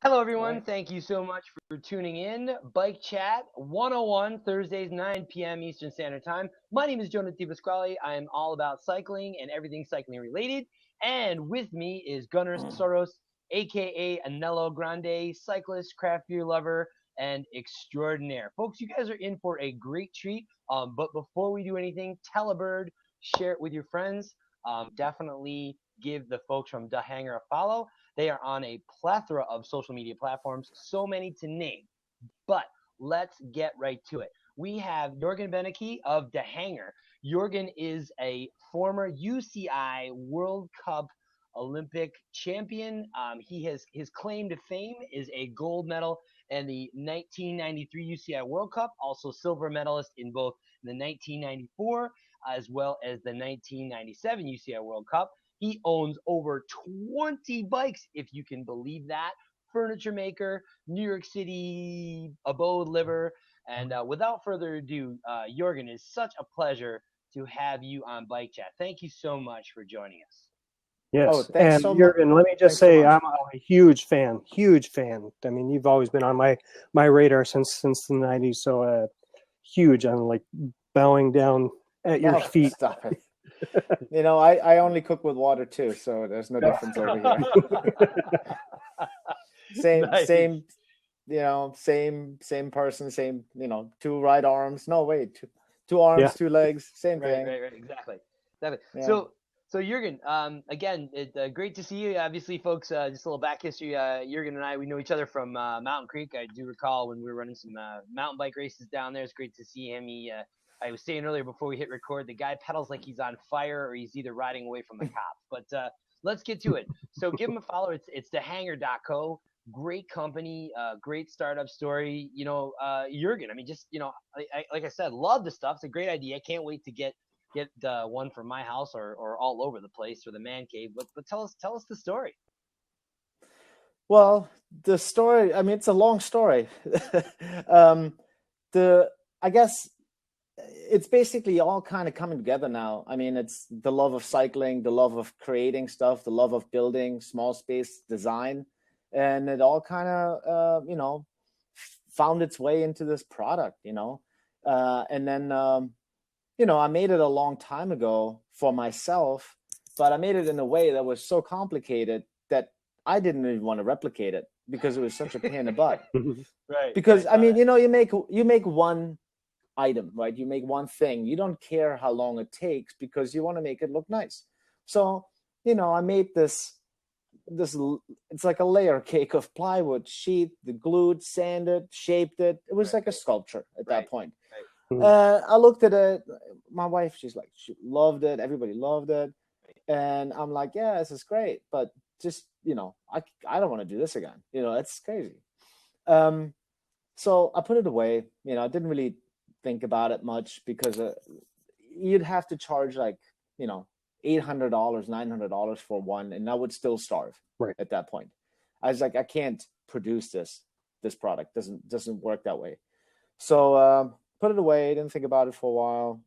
Hello, All everyone. right. Thank you so much for tuning in. Bike Chat 101, Thursdays, 9 p.m. Eastern Standard Time. My name is Jonah Pasquale. I am all about cycling and everything cycling related. And with me is Gunnar Soros, aka Anello Grande, cyclist, craft beer lover, and extraordinaire. Folks, you guys are in for a great treat. But before we do anything, tell a bird, share it with your friends. Definitely give the folks from DaHanger a follow. They are on a plethora of social media platforms, so many to name. But let's get right to it. We have Jurgen Beneke of DaHanger. Jurgen is a former UCI World Cup Olympic champion. His claim to fame is a gold medal in the 1993 UCI World Cup, also silver medalist in both the 1994 as well as the 1997 UCI World Cup. He owns over 20 bikes, if you can believe that. Furniture maker, New York City abode liver. And without further ado, Jurgen, it is such a pleasure to have you on Bike Chat. Thank you so much for joining us. Oh, Yes, thanks and so much. Jurgen, let me just Thanks so say much. I'm a huge fan, huge fan. I mean, you've always been on my radar since the '90s, so huge. I'm like bowing down at your No, feet. stop it. I only cook with water too, so there's no difference over here. Same, Nice. same, same person, same, two right arms. No, wait, two arms, Yeah. two legs, same Right, thing. right, exactly. Yeah. So Jurgen, again, great to see you. Obviously, folks, just a little back history. Jurgen and I, we know each other from Mountain Creek. I do recall when we were running some mountain bike races down there. It's great to see him. I was saying earlier before we hit record, the guy pedals like he's on fire or he's either riding away from the cops. But let's get to it. So give him a follow. It's DaHanger.co. Great company, great startup story. Jurgen, I mean, just, like I said, love the stuff. It's a great idea. Can't wait to get one from my house or all over the place or the man cave. But tell us the story. Well, the story, I mean, it's a long story. I guess it's basically all kind of coming together now. I mean, it's the love of cycling, the love of creating stuff, the love of building small space design. And it all kind of, found its way into this product, and then, I made it a long time ago for myself, but I made it in a way that was so complicated that I didn't even want to replicate it because it was such a pain in the butt. Right. Because right, I mean, you make one item, right? You make one thing. You don't care how long it takes because you want to make it look nice. So, I made this it's like a layer cake of plywood, sheet, the glued, sanded, shaped it. It was like a sculpture at that point. I looked at it. My wife, she loved it. Everybody loved it. And I'm like, yeah, this is great. But just, I don't want to do this again. It's crazy. So I put it away. I didn't really think about it much because you'd have to charge $800, $900 for one, and I would still starve at that point. I was like, I can't produce this product. Doesn't work that way. So put it away. Didn't think about it for a while,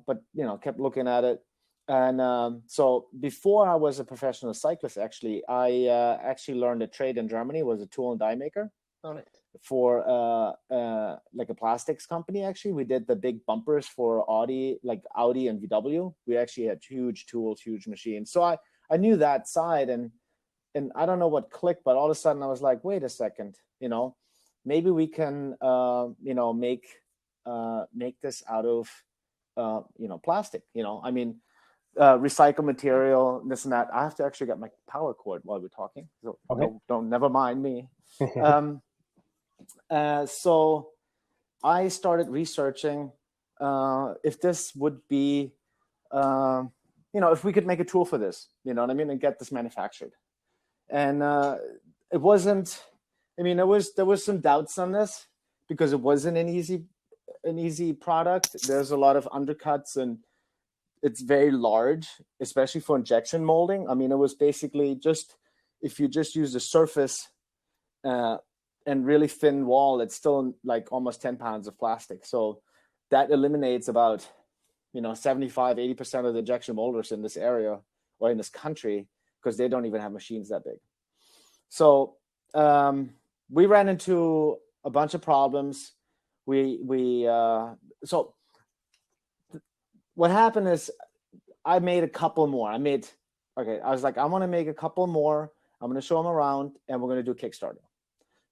but kept looking at it. And so before I was a professional cyclist, actually, I actually learned a trade in Germany. Was a tool and die maker for like a plastics company. Actually, we did the big bumpers for Audi and VW. We actually had huge tools, huge machines. So I knew that side, and I don't know what clicked, but all of a sudden I was like, wait a second, maybe we can make this out of plastic. I mean, recycle material, this and that. I have to actually get my power cord while we're talking, so don't never mind me. So I started researching if this would be, if we could make a tool for this, you know what I mean, and get this manufactured. And it wasn't. I mean, there was some doubts on this because it wasn't an easy product. There's a lot of undercuts and it's very large, especially for injection molding. I mean, it was basically just if you just use the surface and really thin wall, it's still like almost 10 pounds of plastic. So that eliminates about 75-80% of the injection molders in this area or in this country because they don't even have machines that big. So we ran into a bunch of problems. So what happened is I made a couple more. I was like, I want to make a couple more. I'm going to show them around, and we're going to do Kickstarter.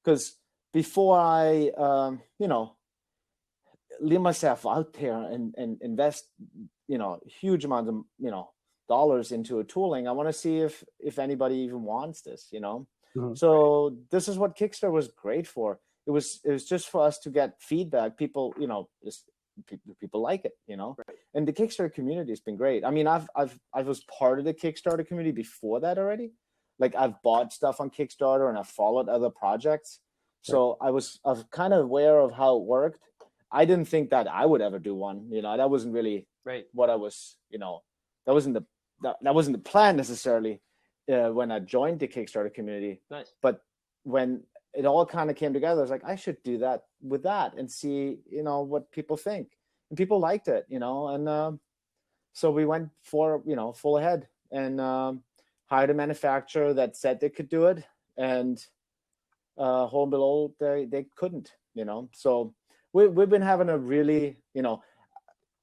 Because before I, leave myself out there and invest, huge amounts of, dollars into a tooling, I want to see if anybody even wants this, Mhm. So this is what Kickstarter was great for. It was just for us to get feedback. People, people like it, Right. and the Kickstarter community has been great. I mean, I was part of the Kickstarter community before that already. Like, I've bought stuff on Kickstarter and I've followed other projects. So I was kind of aware of how it worked. I didn't think that I would ever do one, that wasn't really what I was, that wasn't the plan necessarily when I joined the Kickstarter community. Nice. But when it all kind of came together, I was like, I should do that with that and see, what people think. And people liked it, and so we went for, full ahead and hired a manufacturer that said they could do it, and home below they couldn't, So we've been having a really,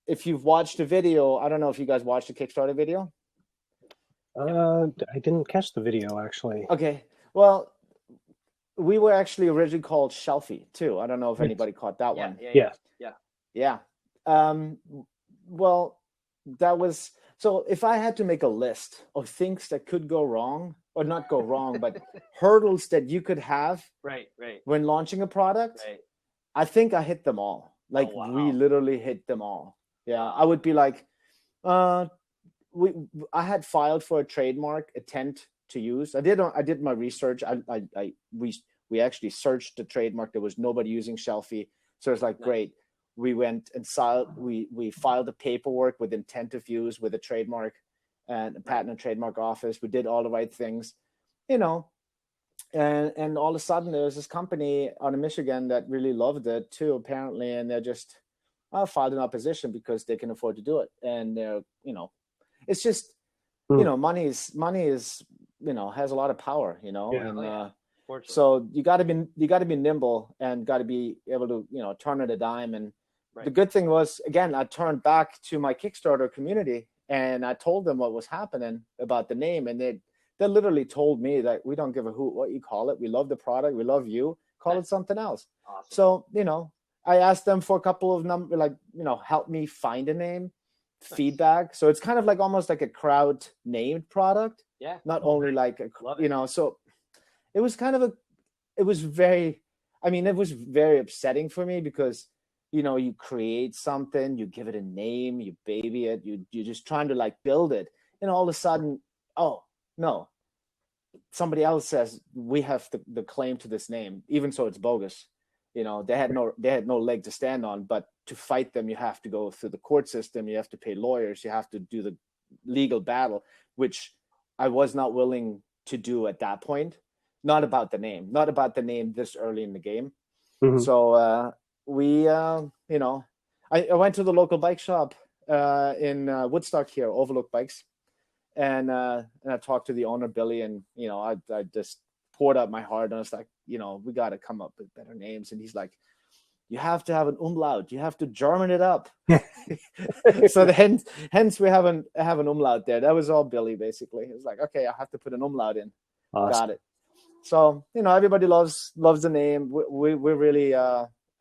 if you've watched the video, I don't know if you guys watched the Kickstarter video. I didn't catch the video, actually. Okay, well, we were actually originally called Shelfie too. I don't know if anybody caught that one. Yeah. Well, that was, so if I had to make a list of things that could go wrong, or not go wrong, but hurdles that you could have when launching a product, I think I hit them all. Like, we literally hit them all. Yeah, I would be like, I had filed for a trademark, intent to use. I did my research. We actually searched the trademark. There was nobody using Shelfie, so it's like, nice. Great. We went and we filed the paperwork with intent of use with a trademark and a patent and trademark office. We did all the right things, and all of a sudden there was this company out of Michigan that really loved it too, apparently, and they're just filed in opposition because they can afford to do it, and they're, it's just, money is has a lot of power, and so you got to be nimble and got to be able to turn it a dime. And the good thing was, again, I turned back to my Kickstarter community and I told them what was happening about the name, and they literally told me that we don't give a hoot what you call it. We love the product. We love you. Call it something else. Awesome. So I asked them for a couple of help me find a name. Nice. Feedback. So it's kind of like almost like a crowd named product. Yeah. Not only like so it was very upsetting for me because, you create something, you give it a name, you baby it, you're just trying to like build it. And all of a sudden, oh no, somebody else says we have the claim to this name, even so it's bogus. They had no leg to stand on, but to fight them, you have to go through the court system. You have to pay lawyers. You have to do the legal battle, which I was not willing to do at that point. Not about the name this early in the game. Mm-hmm. So I went to the local bike shop in Woodstock here, Overlook Bikes, and I talked to the owner, Billy, and I just poured out my heart, and I was like, we got to come up with better names. And he's like, you have to have an umlaut. You have to German it up. So hence we have an umlaut there. That was all Billy, basically. He was like, okay, I have to put an umlaut in. Awesome. Got it. So, everybody loves the name. We're really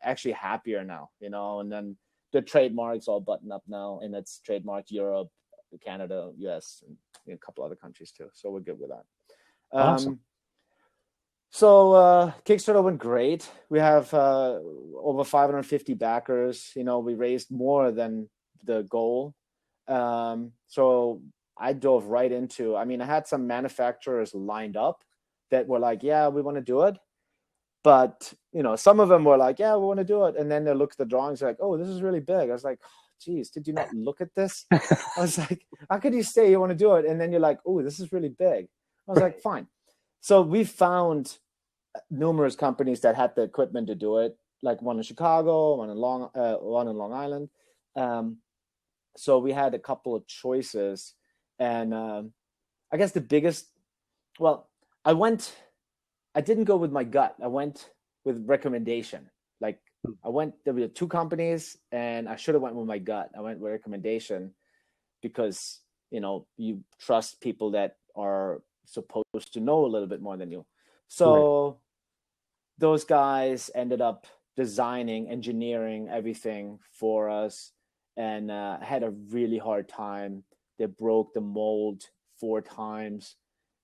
actually happier now, and then the trademark's all buttoned up now, and it's trademarked Europe, Canada, US, and a couple other countries too. So we're good with that. Awesome. So Kickstarter went great. We have over 550 backers. We raised more than the goal. So I dove right into, I had some manufacturers lined up that were like, yeah, we want to do it. But, some of them were like, yeah, we want to do it. And then they look at the drawings like, oh, this is really big. I was like, geez, did you not look at this? I was like, how could you say you want to do it? And then you're like, oh, this is really big. I was like, fine. So we found numerous companies that had the equipment to do it, like one in Chicago, one in Long Island. So we had a couple of choices. And I guess the biggest, I went I didn't go with my gut. I went with recommendation. Like there were 2 companies, and I should have went with my gut. I went with recommendation because, you trust people that are supposed to know a little bit more than you. So those guys ended up designing, engineering everything for us, and had a really hard time. They broke the mold 4 times,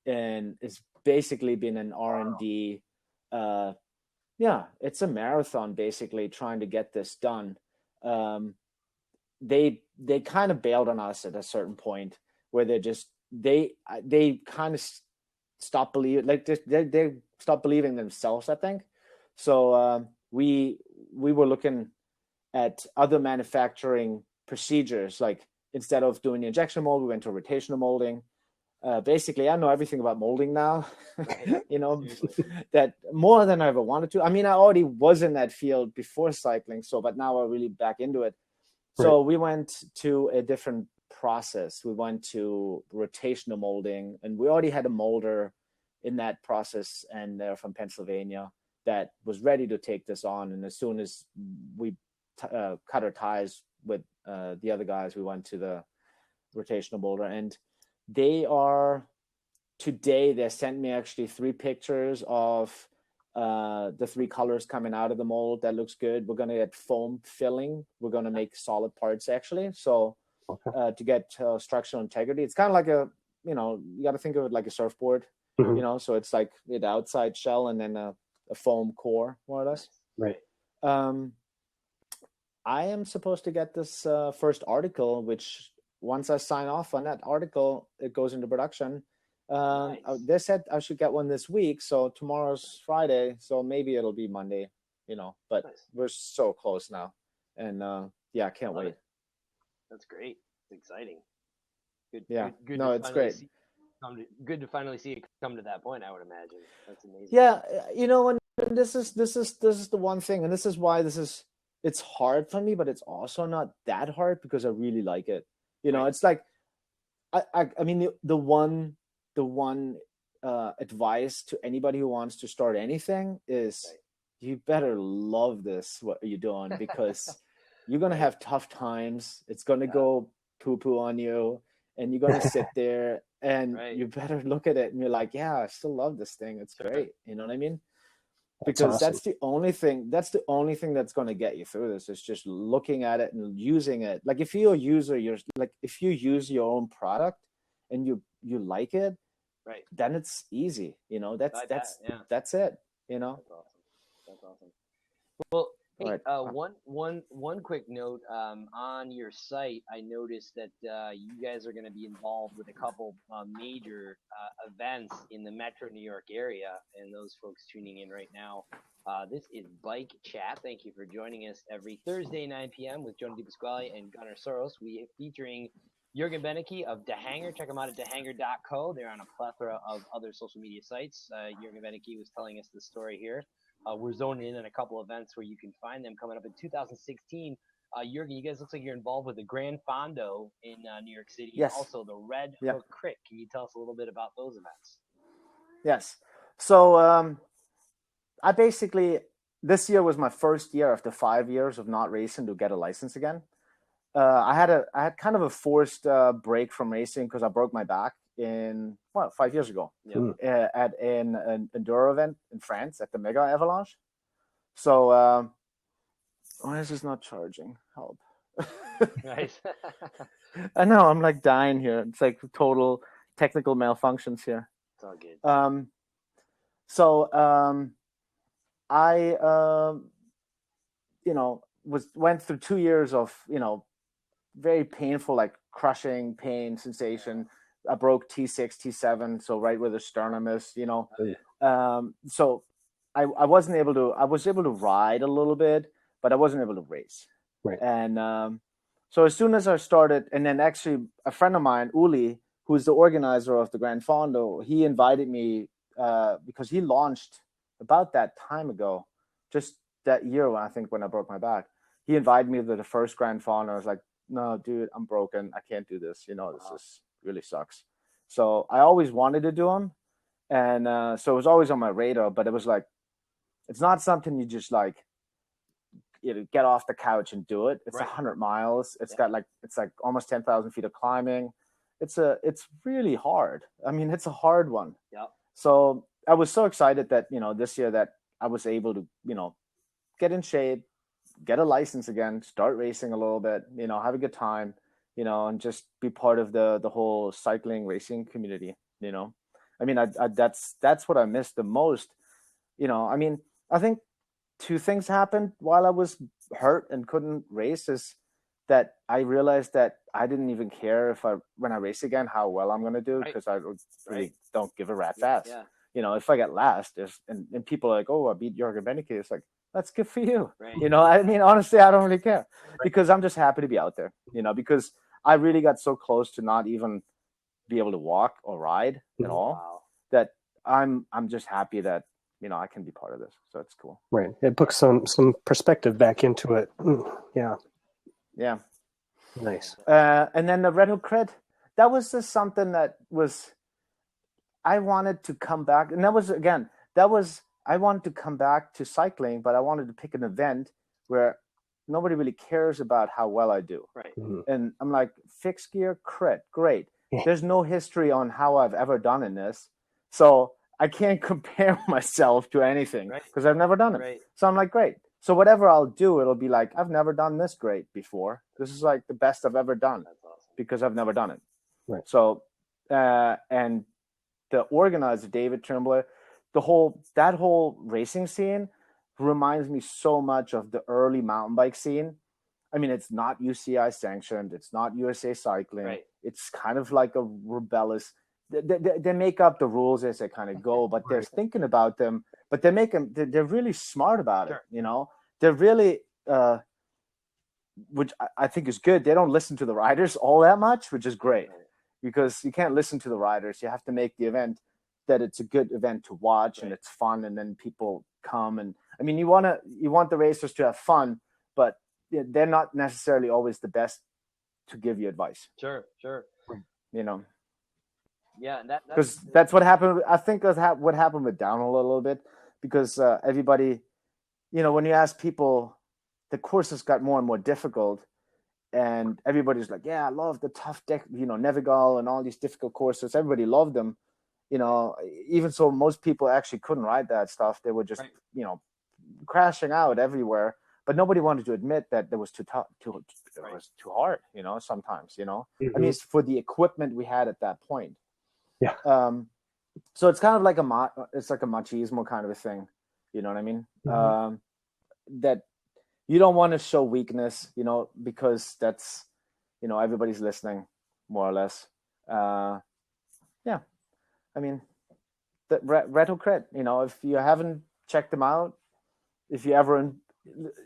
and it's basically been an R&D. It's a marathon basically trying to get this done. They kind of bailed on us at a certain point where they kind of stopped believing, like they stopped believing themselves, I think. So we were looking at other manufacturing procedures. Like, instead of doing the injection mold, we went to rotational molding. Basically, I know everything about molding now, that more than I ever wanted to. I mean, I already was in that field before cycling, but now we're really back into it. So we went to a different process. We went to rotational molding, and we already had a molder in that process, and they're from Pennsylvania, that was ready to take this on. And as soon as we cut our ties with the other guys, we went to the rotational molder, and they sent me actually 3 pictures of the 3 colors coming out of the mold. That looks good. We're going to get foam filling. We're going to make solid parts actually. So to get structural integrity, it's kind of like you got to think of it like a surfboard, so it's like the outside shell and then a foam core, more or less. Right. I am supposed to get this first article, which once I sign off on that article, it goes into production. Nice. They said I should get one this week, so tomorrow's Friday, so maybe it'll be Monday, but nice. We're so close now, and I can't wait. That's great. It's exciting. Good. Yeah. Good no, it's great. Good to finally see it come to that point, I would imagine. That's amazing. Yeah, and this is the one thing, and this is why it's hard for me, but it's also not that hard because I really like it. It's like I mean the one advice to anybody who wants to start anything is you better love this, what you're doing, because you're going to have tough times. It's going to go poo-poo on you, and you're going to sit there, and you better look at it and you're like, yeah, I still love this thing. It's great. You know what I mean? Because that's the only thing that's going to get you through this, is just looking at it and using it. Like, if you're a user, if you use your own product and you like it, then it's easy. That's it. That's awesome. Well, hey, one quick note, on your site, I noticed that you guys are going to be involved with a couple major events in the Metro New York area, and those folks tuning in right now. This is Bike Chat. Thank you for joining us every Thursday, 9 p.m. with Jonah DiPasquale and Gunnar Soros. We are featuring Jurgen Beneke of DaHanger. Check them out at DaHanger.co. They're on a plethora of other social media sites. Jurgen Beneke was telling us the story here. We're zoning in on a couple events where you can find them coming up in 2016. Jurgen, you guys look like you're involved with the Gran Fondo in New York City. Yes. And also the Red Hook Crit. Can you tell us a little bit about those events? Yes. So I basically, this year was my first year after 5 years of not racing to get a license again. I had kind of a forced break from racing because I broke my back 5 years ago at an Enduro event in France at the Mega Avalanche. So why is this not charging? Help. Nice. I know, I'm like dying here. It's like total technical malfunctions here. It's all good. I went through 2 years of very painful, like crushing pain sensation. I broke T6, T7, so right where the sternum is, so I was able to ride a little bit, but I wasn't able to race. Right. And so as soon as I started, and then actually a friend of mine, Uli, who's the organizer of the Gran Fondo, he invited me because he launched about that time ago, just that year when I broke my back. He invited me to the first Gran Fondo. I was like, no, dude, I'm broken. I can't do this. This is really sucks. So I always wanted to do them, And so it was always on my radar, but it was like, it's not something you just like, get off the couch and do it. It's 100 miles. It's got like, it's like almost 10,000 feet of climbing. It's really hard. I mean, it's a hard one. Yeah. So I was so excited that, this year that I was able to, get in shape, get a license again, start racing a little bit, have a good time, and just be part of the whole cycling racing community, I mean, that's what I missed the most, I mean, I think two things happened while I was hurt and couldn't race is that I realized that I didn't even care when I race again, how well I'm going to do, because I really don't give a rat's ass. Yeah. If I get last, and people are like, oh, I beat Jurgen Beneke, it's like, that's good for you. Right. I mean, honestly, I don't really care because I'm just happy to be out there, because I really got so close to not even be able to walk or ride at all that I'm just happy that, I can be part of this. So it's cool. Right. It puts some perspective back into it. Yeah. Yeah. Nice. And then the Red Hook Cred, that was just something that was, I wanted to come back. And I wanted to come back to cycling, but I wanted to pick an event where nobody really cares about how well I do. Right. Mm-hmm. And I'm like, fixed gear, cred, great. There's no history on how I've ever done in this. So I can't compare myself to anything because I've never done it. Right. So I'm like, great. So whatever I'll do, it'll be like, I've never done this great before. This is like the best I've ever done. That's awesome. Because I've never done it. Right. So, and the organizer, David Trimble, that whole racing scene reminds me so much of the early mountain bike scene. I mean, it's not UCI sanctioned. It's not USA Cycling. Right. It's kind of like a rebellious. They make up the rules as they kind of go, but they're thinking about them. But they make them. They're really smart about it. They're really, which I think is good. They don't listen to the riders all that much, which is great, because you can't listen to the riders. You have to make the event that it's a good event to watch and it's fun, and then people come. And I mean, you want the racers to have fun, but they're not necessarily always the best to give you advice. Sure. Yeah, because that's what happened. I think that's what happened with downhill a little bit, because everybody, when you ask people, the courses got more and more difficult, and everybody's like, yeah, I love the tough deck, Nevigal and all these difficult courses. Everybody loved them, even so most people actually couldn't ride that stuff. They were just, crashing out everywhere, but nobody wanted to admit that it was too tough, it was too hard, sometimes, Mm-hmm. I mean, it's for the equipment we had at that point. Yeah. So it's kind of like it's like a machismo kind of a thing, you know what I mean? Mm-hmm. That you don't want to show weakness, because that's, everybody's listening, more or less. Yeah. I mean, the Red Hook Cred, if you haven't checked them out, if you ever,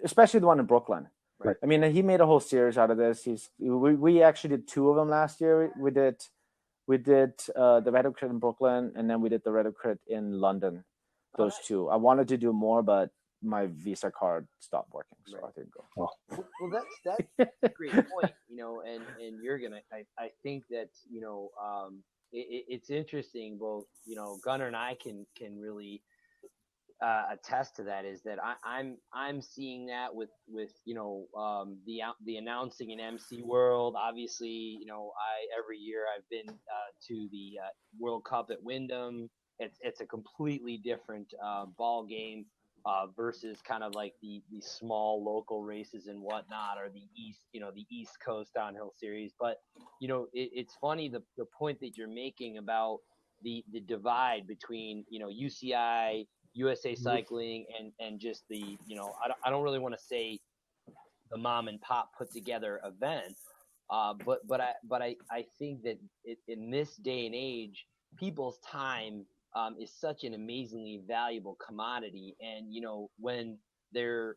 especially the one in Brooklyn. Right. I mean, he made a whole series out of this. We actually did two of them last year. We did the Red Hook Cred in Brooklyn, and then we did the Red Hook Cred in London. Those two. I wanted to do more, but my Visa card stopped working, so I didn't go. Well, that's a great point, and Jurgen, I think that it's interesting. Both Gunnar and I can really attest to that. Is that I'm seeing that with the announcing in MC World. Obviously, every year I've been to the World Cup at Wyndham. It's a completely different ball game. Versus kind of like the small local races and whatnot, or the East Coast downhill series. But it's funny the point that you're making about the divide between UCI, USA Cycling, and just the I don't really want to say the mom and pop put together event, but I think that in this day and age, people's time is such an amazingly valuable commodity. And when they're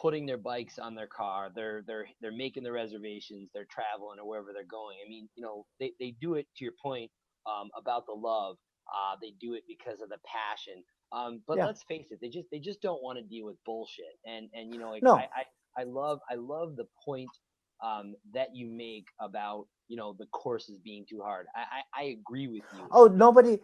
putting their bikes on their car, they're making the reservations, they're traveling or wherever they're going. I mean, they do it, to your point about the love. They do it because of the passion. But let's face it, they just don't want to deal with bullshit. And No. I love the point that you make about, you know, the courses being too hard. I agree with you. Oh, nobody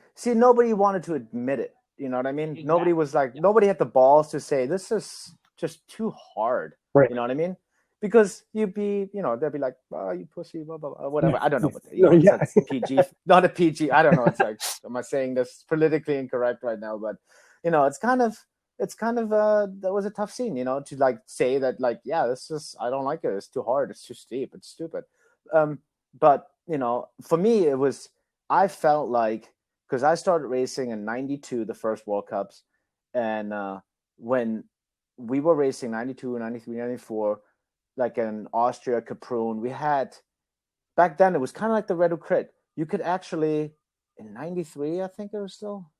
wanted to admit it. You know what I mean? Exactly. Nobody was like, nobody had the balls to say this is just too hard. Right. You know what I mean? Because you'd be, you know, they'd be like, oh, you pussy, blah, blah, blah, whatever. I don't know what, you know, it's PG, not a PG. I don't know. It's like, am I saying this politically incorrect right now? But, you know, it's kind of, that was a tough scene, you know, to like say that, like, yeah, this is, I don't like it. It's too hard. It's too steep. It's stupid. But, you know, for me, I felt like, because I started racing in 92, the first World Cups. And when we were racing 92, 93, 94, like in Austria, Kaprun, we had, back then, it was kind of like the Red Hook Crit. You could actually, in 93, I think it was still,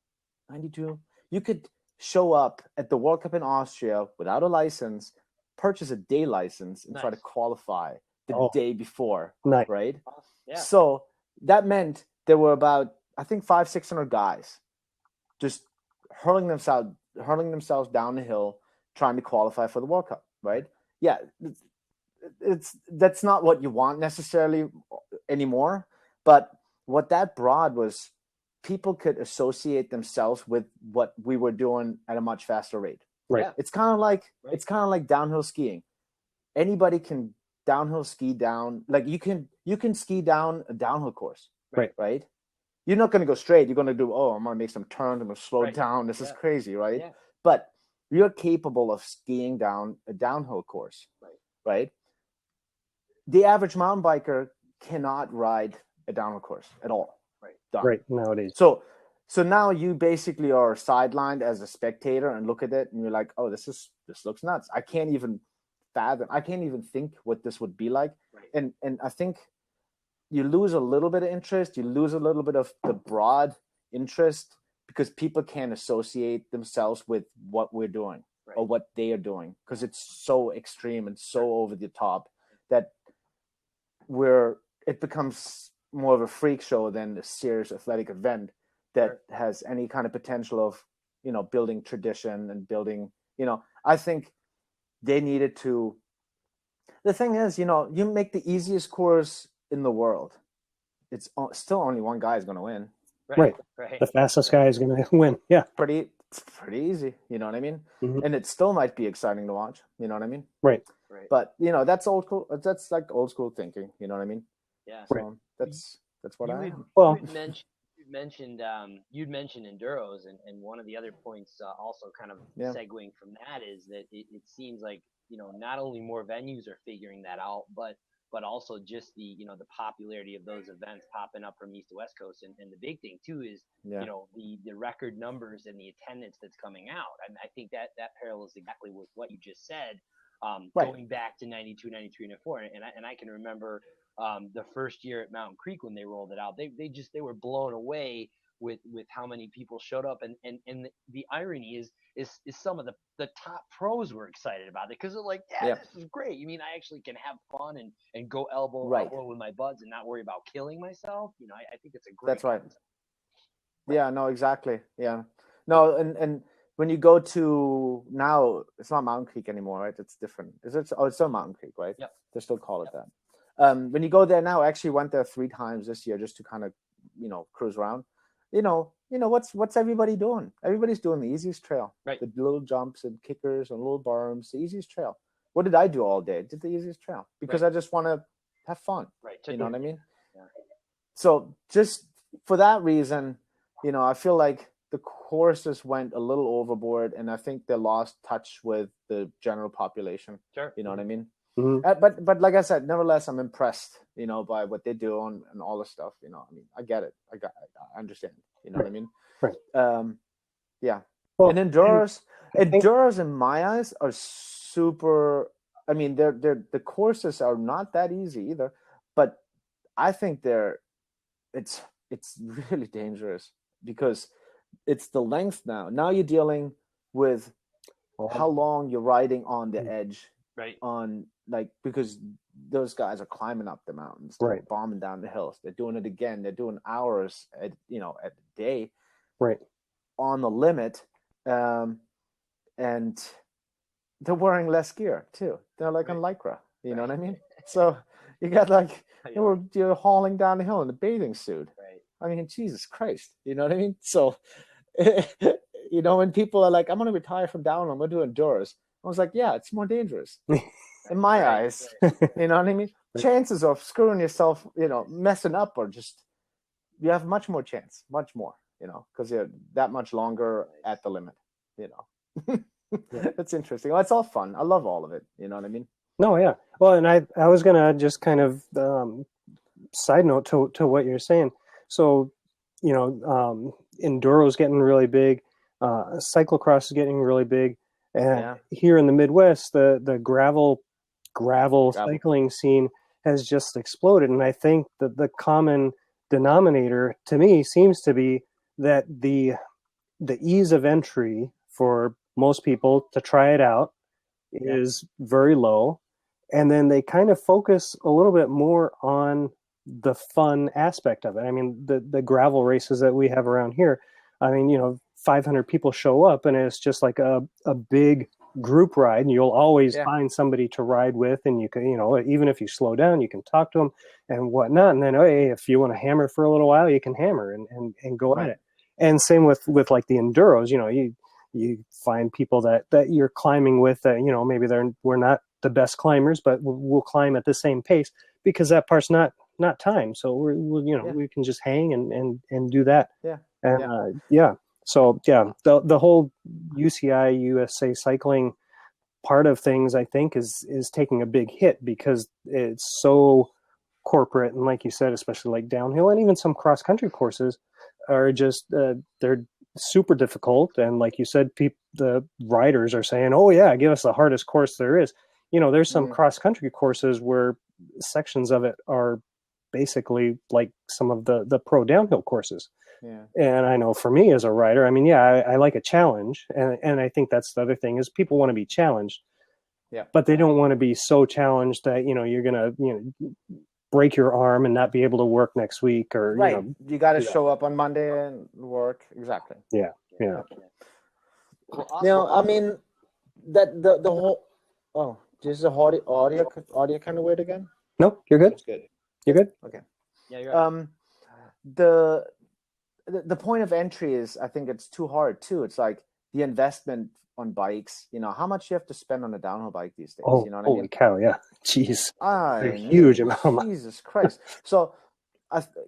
92, you could show up at the World Cup in Austria without a license, purchase a day license, and try to qualify the day before, right? Yeah. So that meant there were about, I think, 500-600 guys just hurling themselves down the hill trying to qualify for the World Cup, right? Yeah, that's not what you want necessarily anymore, but what that brought was people could associate themselves with what we were doing at a much faster rate. Right. It's kind of like downhill skiing. Anybody can downhill ski down, like you can ski down a downhill course, right? You're not going to go straight. You're going to do, I'm going to make some turns. I'm going to slow down. This is crazy, right? Yeah. But you're capable of skiing down a downhill course, right? The average mountain biker cannot ride a downhill course at all. Right, nowadays. So now you basically are sidelined as a spectator and look at it, and you're like, oh, this looks nuts. I can't even think what this would be like. And I think you lose a little bit of interest. You lose a little bit of the broad interest because people can't associate themselves with what we're doing or what they are doing, because it's so extreme and so over the top that it becomes more of a freak show than a serious athletic event that has any kind of potential of, you know, building tradition and building, you know, I think they needed to. The thing is, you know, you make the easiest course in the world, it's still only one guy is going to win. Right. The fastest guy is going to win. Yeah. It's pretty easy. You know what I mean? Mm-hmm. And it still might be exciting to watch. You know what I mean? Right. But, you know, that's old school. That's like old school thinking. You know what I mean? Yeah. So that's what I am. Well, you'd mentioned enduros, and one of the other points also kind of segueing from that is that it seems like, you know, not only more venues are figuring that out, but also just the, you know, the popularity of those events popping up from East to West Coast. And the big thing too is, you know, the record numbers and the attendance that's coming out. I think that parallels exactly with what you just said, going back to 92, 93, 94. And I can remember the first year at Mountain Creek when they rolled it out, they were blown away with how many people showed up. And the irony is some of the top pros were excited about it because they're like, this is great. You mean I actually can have fun and go elbow with my buds and not worry about killing myself? You know, I think it's a great concept. Yeah, no, exactly. Yeah. No, and when you go to, now it's not Mountain Creek anymore, right? It's different. It's still Mountain Creek, right? Yep. They still call it that. When you go there now, I actually went there 3 times this year just to kind of, you know, cruise around. You know what's everybody doing? Everybody's doing the easiest trail, the little jumps and kickers and little berms, the easiest trail. What did I do all day? I did the easiest trail because I just want to have fun. You know what I mean? Yeah. So just for that reason, you know, I feel like the courses went a little overboard, and I think they lost touch with the general population. Sure. You know what I mean? Mm-hmm. But like I said, nevertheless, I'm impressed, you know, by what they do and all the stuff. You know, I mean, I get it. I understand. You know what I mean? Right. Yeah. Well, and enduros in my eyes are super. I mean, the courses are not that easy either, but I think it's really dangerous because it's the length now. Now you're dealing with how long you're riding on the edge. Right. On, like, because those guys are climbing up the mountains, they're bombing down the hills, they're doing it again, they're doing hours at a day, on the limit, and they're wearing less gear too. They're like on Lycra, you know what I mean? So you got like you're hauling down the hill in a bathing suit. Right. I mean, Jesus Christ, you know what I mean? So, when people are like, "I'm gonna retire from downhill, I'm gonna do endurance," I was like, "Yeah, it's more dangerous." In my eyes, you know what I mean? Chances of screwing yourself, messing up, or just you have much more chance, much more, because you're that much longer at the limit, That's interesting. Well, it's all fun. I love all of it. You know what I mean? No, yeah. Well, and I was gonna just kind of side note to what you're saying. So, Enduro's getting really big, cyclocross is getting really big, and here in the Midwest, the gravel cycling scene has just exploded. And I think that the common denominator to me seems to be that the ease of entry for most people to try it out is very low. And then they kind of focus a little bit more on the fun aspect of it. I mean, the gravel races that we have around here, 500 people show up and it's just like a big group ride, and you'll always find somebody to ride with, and you can, even if you slow down, you can talk to them and whatnot. And then, hey, if you want to hammer for a little while, you can hammer and go at it. And same with like the enduros, you find people that you're climbing with that, maybe we're not the best climbers, but we'll climb at the same pace because that part's not time. So we can just hang and do that. So the whole UCI USA cycling part of things, I think, is taking a big hit because it's so corporate, and like you said, especially like downhill and even some cross country courses are just they're super difficult. And like you said, the riders are saying, "Oh yeah, give us the hardest course there is." There's some cross country courses where sections of it are basically like some of the pro downhill courses. And I know for me as a rider, I like a challenge, and I think that's the other thing is people want to be challenged, but they don't want to be so challenged that you're gonna break your arm and not be able to work next week, or you got to show up on Monday and work. Exactly. Well, awesome. I mean that the whole is the audio kind of weird again? No, you're good. It's good. You're good. Okay. Yeah, you're right. The point of entry is, I think it's too hard too. It's like the investment on bikes. How much you have to spend on a downhill bike these days. Oh, you know what holy I mean? Cow! Yeah, jeez, a huge amount of money. Jesus Christ! So,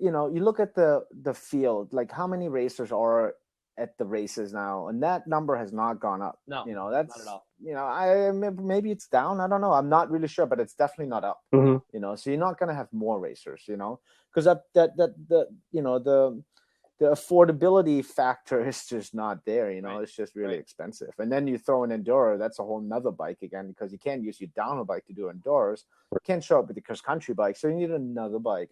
you look at the field. Like, how many racers are at the races now, and that number has not gone up. No, that's not at all. maybe it's down. I don't know. I'm not really sure, but it's definitely not up. Mm-hmm. So you're not going to have more racers. Because the affordability factor is just not there. It's just really expensive. And then you throw an Enduro, that's a whole nother bike again, because you can't use your downhill bike to do Enduros. You can't show up with the cross country bike, so you need another bike.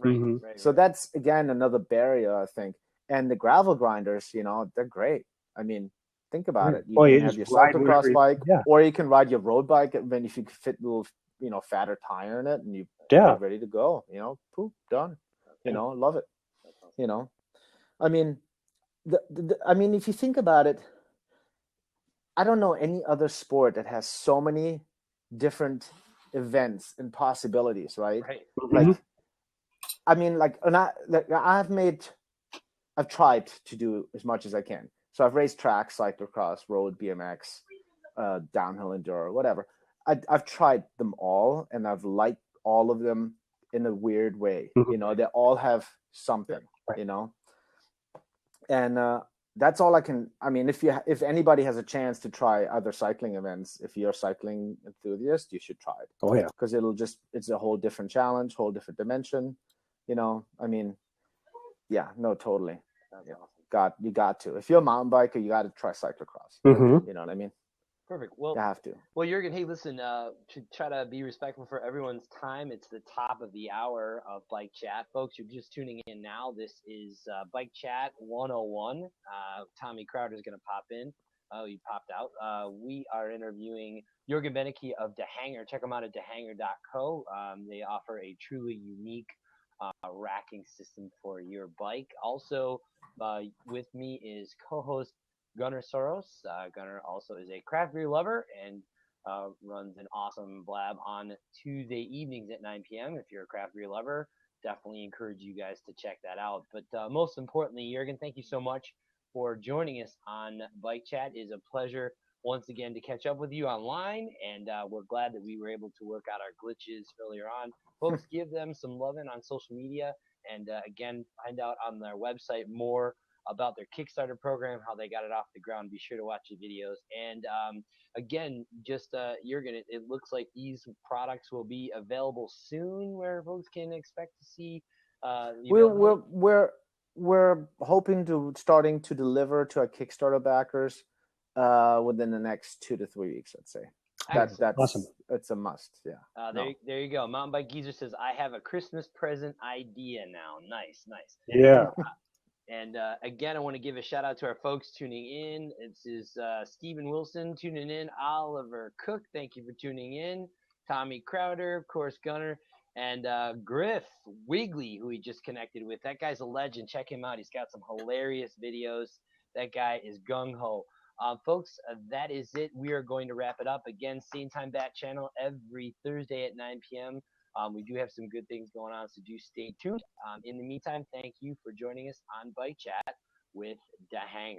So that's again another barrier, I think. And the gravel grinders, they're great. I mean, think about it. You can have your cyclocross bike, or you can ride your road bike. And then if you fit a little, fatter tire in it, and you're ready to go. Poop, done. Love it. I mean, if you think about it, I don't know any other sport that has so many different events and possibilities, right? Mm-hmm. I've tried to do as much as I can. So I've raced track, cyclocross, road, BMX, downhill, enduro, whatever. I've tried them all, and I've liked all of them in a weird way. They all have something, and that's all I can. If anybody has a chance to try other cycling events, if you're a cycling enthusiast, you should try it. Oh yeah, because it's a whole different challenge, whole different dimension. Totally. You got to. If you're a mountain biker, you got to try cyclocross. Mm-hmm. You know what I mean? Perfect. Well, you have to. Well, Jurgen, hey, listen, to try to be respectful for everyone's time, it's the top of the hour of Bike Chat. Folks, you're just tuning in now. This is Bike Chat 101. Tommy Crowder's going to pop in. Oh, he popped out. We are interviewing Jurgen Beneke of DaHanger. Check them out at DaHanger.co. They offer a truly unique racking system for your bike. Also, with me is co-host Gunnar Soros. Gunnar also is a craft beer lover, and runs an awesome blab on Tuesday evenings at 9 p.m. If you're a craft beer lover, definitely encourage you guys to check that out. But most importantly, Jurgen, thank you so much for joining us on Bike Chat. It is a pleasure once again to catch up with you online, and we're glad that we were able to work out our glitches earlier on. Folks, give them some loving on social media, and again, find out on their website more about their Kickstarter program, how they got it off the ground. Be sure to watch the videos. And again, just Jurgen, it looks like these products will be available soon, where folks can expect to see. We're hoping to starting to deliver to our Kickstarter backers within the next 2 to 3 weeks, I'd say. That's awesome. It's a must. Yeah. There you go. Mountain Bike Geezer says, I have a Christmas present idea now. Nice. Yeah. And again, I want to give a shout out to our folks tuning in. This is Stephen Wilson tuning in. Oliver Cook, thank you for tuning in. Tommy Crowder, of course, Gunner. And Griff Wigley, who we just connected with. That guy's a legend. Check him out. He's got some hilarious videos. That guy is gung-ho. Folks, that is it. We are going to wrap it up. Again, same time, bat channel every Thursday at 9 p.m. We do have some good things going on, so do stay tuned. In the meantime, thank you for joining us on Bike Chat with DaHanger.